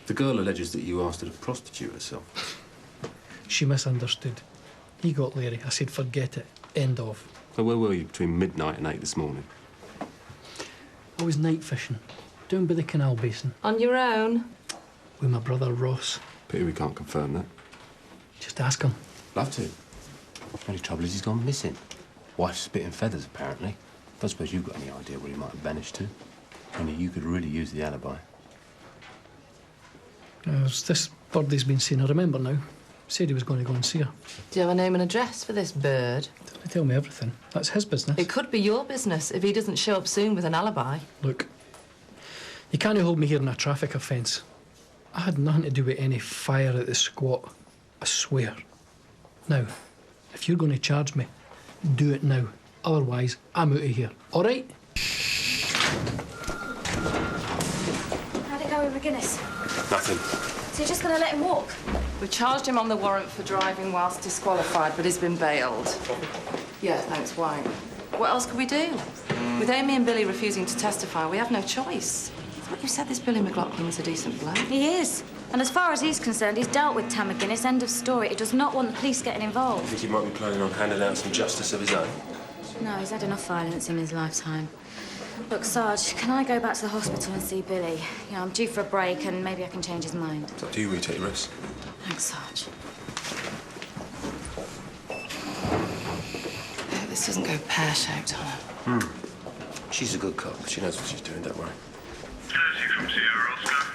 The girl alleges that you asked her to prostitute herself. She misunderstood. He got Larry. I said, forget it. End of. So where were you between midnight and 8 this morning? I was night fishing, down by the canal basin. On your own? With my brother Ross. Pity we can't confirm that. Just ask him. Love to. The only trouble is he's gone missing. Wife's spitting feathers, apparently. Don't suppose you've got any idea where he might have vanished to. Only you could really use the alibi. There's this bird he's been seeing, I remember now. Said he was going to go and see her. Do you have a name and address for this bird? Don't tell me everything. That's his business. It could be your business if he doesn't show up soon with an alibi. Look, you can't hold me here in a traffic offence. I had nothing to do with any fire at the squat. I swear. Now, if you're going to charge me, do it now. Otherwise, I'm out of here. All right? How'd it go with McGuinness? Nothing. So you're just going to let him walk? We charged him on the warrant for driving whilst disqualified, but he's been bailed. Yeah, thanks, White. What else could we do? With Amy and Billy refusing to testify, we have no choice. I thought you said this Billy McLaughlin was a decent bloke. He is. And as far as he's concerned, he's dealt with Tam McGuinness. End of story. He does not want the police getting involved. I think he might be planning on handing out some justice of his own. No, he's had enough violence in his lifetime. Look, Sarge, can I go back to the hospital and see Billy? You know, I'm due for a break and maybe I can change his mind. It's up to you, we take your risk. Thanks, Sarge. I hope this doesn't go pear-shaped on her. She's a good cop. She knows what she's doing, don't worry. Jersey from Sierra Oscar.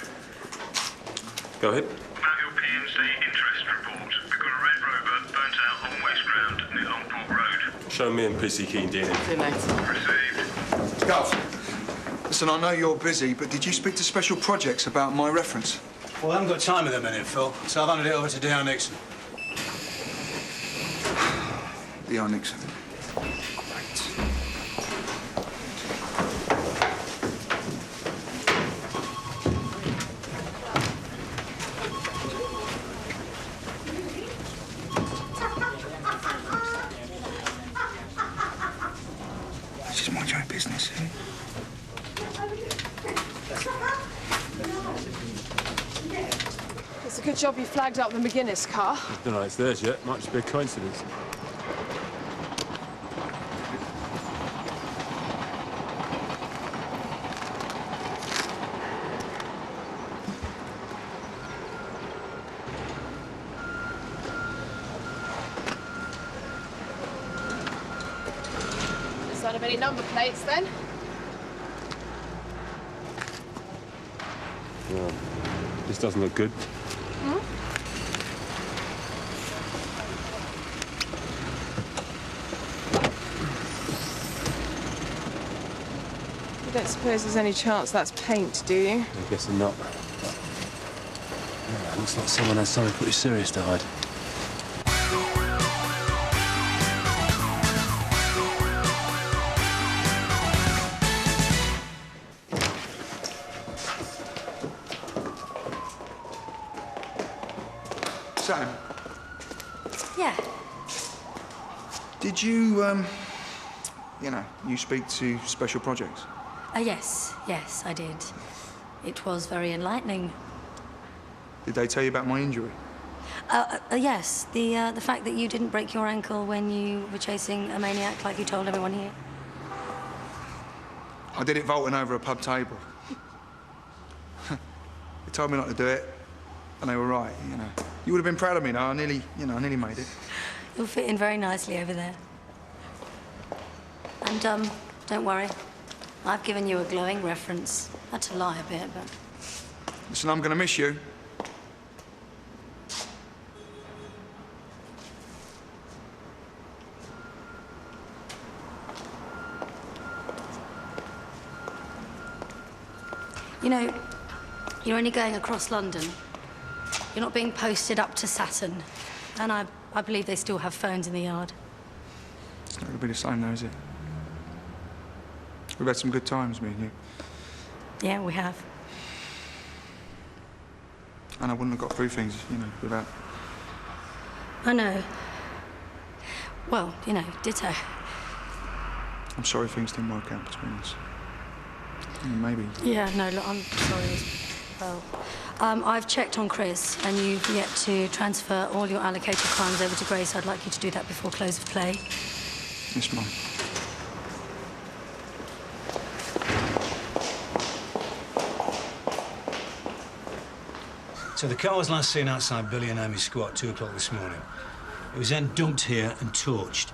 Go ahead. About your PNC interest report. We've got a Red Rover burnt out on West Ground near Longport Road. Show me and PC Key and DNA. See you later. Received. Gov, listen, I know you're busy, but did you speak to Special Projects about my reference? Well, I haven't got time at the minute, Phil, so I've handed it over to D.R. Nixon. D.R. Nixon. Great. Just mind your own business, eh? It's a good job you flagged up the McGuinness car. I don't know it's theirs yet. Might just be a coincidence. Sign of any number plates, then? Well, this doesn't look good. You don't suppose there's any chance that's paint, do you? I'm guessing not. Yeah, looks like someone has something pretty serious to hide. Sam, Yeah. did you, you speak to Special Projects? Yes, I did. It was very enlightening. Did they tell you about my injury? Yes, the fact that you didn't break your ankle when you were chasing a maniac like you told everyone here. I did it vaulting over a pub table. They told me not to do it, and they were right, you know. You would have been proud of me, though. I nearly made it. You'll fit in very nicely over there. And, don't worry. I've given you a glowing reference. I had to lie a bit, but... Listen, I'm gonna miss you. You know, you're only going across London. You're not being posted up to Saturn. And I believe they still have phones in the yard. It's not gonna be the same, though, is it? We've had some good times, me and you. Yeah, we have. And I wouldn't have got through things, without... I know. Well, ditto. I'm sorry things didn't work out between us. Maybe. Yeah, no, look, I'm sorry Well, I've checked on Chris, and you've yet to transfer all your allocated crimes over to Grace. I'd like you to do that before close of play. Yes, Mum. So the car was last seen outside Billy and Amy's squat at 2 o'clock this morning. It was then dumped here and torched.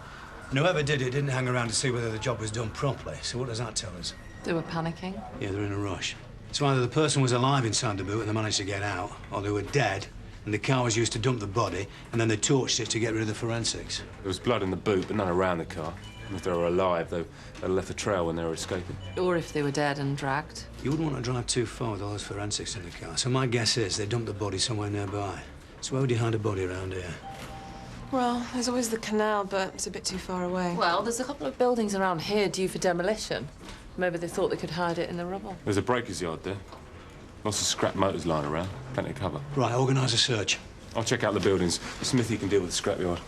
And whoever did it didn't hang around to see whether the job was done properly. So what does that tell us? They were panicking. Yeah, they're in a rush. So either the person was alive inside the boot and they managed to get out, or they were dead and the car was used to dump the body, and then they torched it to get rid of the forensics. There was blood in the boot, but none around the car. And if they were alive, they'd left a trail when they were escaping. Or if they were dead and dragged. You wouldn't want to drive too far with all those forensics in the car. So my guess is they dumped the body somewhere nearby. So where would you hide a body around here? Well, there's always the canal, but it's a bit too far away. Well, there's a couple of buildings around here due for demolition. Maybe they thought they could hide it in the rubble. There's a breaker's yard there. Lots of scrap motors lying around. Plenty of cover. Right, organise a search. I'll check out the buildings. Smithy can deal with the scrapyard.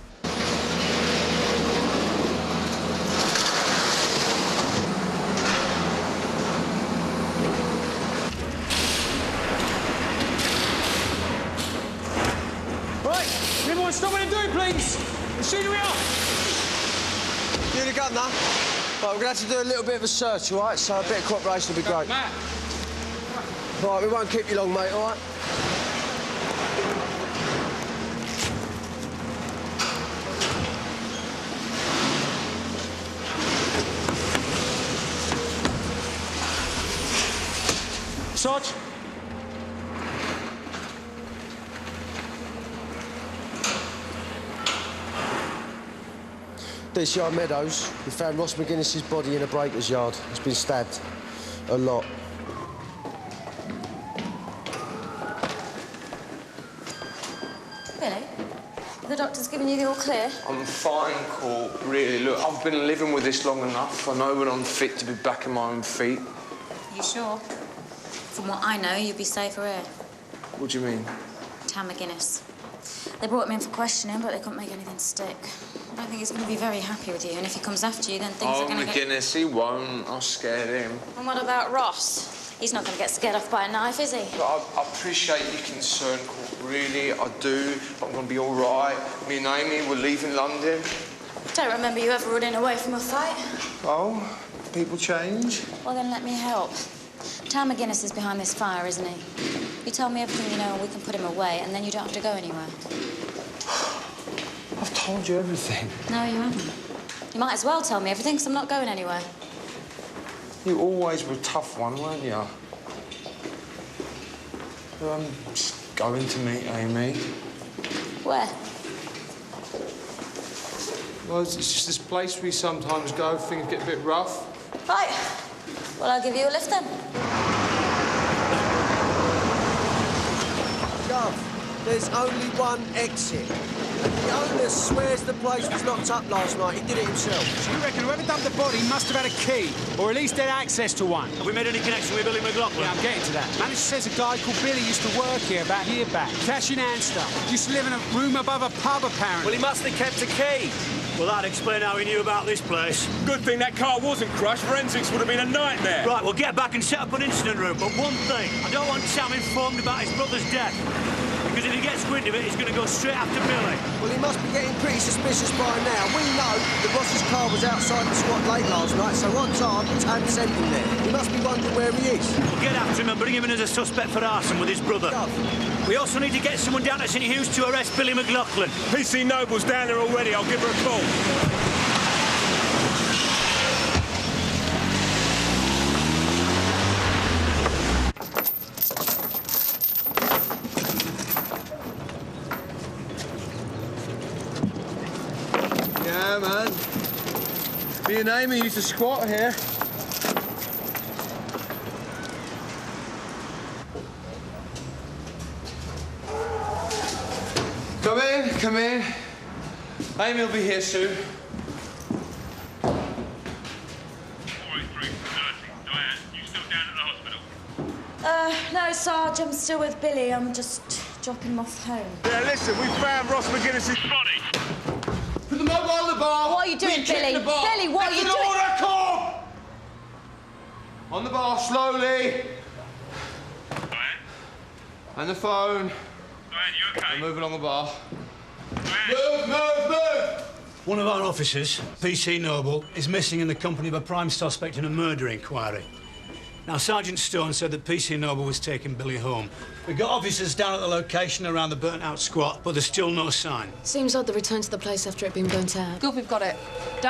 Right, everyone stop what they're doing, please. The sooner we are. You the gun, now? Right, we're going to have to do a little bit of a search, all right? So a bit of cooperation would be great. Matt. Right, we won't keep you long, mate, all right? Sarge. This yard Meadows, we found Ross McGuinness's body in a breaker's yard. He's been stabbed. A lot. Billy? The doctor's given you the all clear? I'm fine, Court, really. Look, I've been living with this long enough. I know when I'm fit to be back on my own feet. You sure? From what I know, you'd be safer here. What do you mean? Tam McGuinness. They brought him in for questioning, but they couldn't make anything stick. I don't think he's going to be very happy with you, and if he comes after you, then things are going to get... McGuinness, he won't. I'll scare him. And what about Ross? He's not going to get scared off by a knife, is he? Look, I appreciate your concern, Court. Really, I do. I'm going to be all right. Me and Amy, we're leaving London. Don't remember you ever running away from a fight. Oh, people change. Well, then let me help. Tam McGuinness is behind this fire, isn't he? You tell me everything you know and we can put him away, and then you don't have to go anywhere. I've told you everything. No, you haven't. You might as well tell me everything, because I'm not going anywhere. You always were a tough one, weren't you? I'm just going to meet Amy. Where? Well, it's just this place we sometimes go if things get a bit rough. Right. Well, I'll give you a lift then. Gov, there's only one exit. The owner swears the place was locked up last night. He did it himself. So you reckon whoever dumped the body must have had a key, or at least had access to one? Have we made any connection with Billy McLaughlin? Yeah, I'm getting to that. Manager says a guy called Billy used to work here about a year back, cashing hand stuff. Used to live in a room above a pub, apparently. Well, he must have kept a key. Well, that'd explain how he knew about this place. Good thing that car wasn't crushed. Forensics would have been a nightmare. Right, we'll get back and set up an incident room. But one thing, I don't want Sam informed about his brother's death. Because if he gets wind of it, he's going to go straight after Billy. Well, he must be getting pretty suspicious by now. We know that Ross's car was outside the squat late last night, so on time, Tam sent him there. He must be wondering where he is. We'll get after him and bring him in as a suspect for arson with his brother. We also need to get someone down to St Hughes to arrest Billy McLaughlin. PC Noble's down there already. I'll give her a call. Yeah, man. Me and Amy used to squat here. Come in, come in. Amy will be here soon. No, Sarge, I'm still with Billy. I'm just dropping him off home. Yeah, listen, we found Ross McGuinness's body. Put the mobile on the bar. What are you doing, Billy? The bar. Billy, what are you It's doing? an order, Court! On the bar, slowly. And the phone. Glenn, you okay? Move along the bar. Glenn. Move! One of our officers, PC Noble, is missing in the company of a prime suspect in a murder inquiry. Now, Sergeant Stone said that PC Noble was taking Billy home. We've got officers down at the location around the burnt-out squat, but there's still no sign. Seems odd the return to the place after it being burnt out. Good, we've got it. Dan,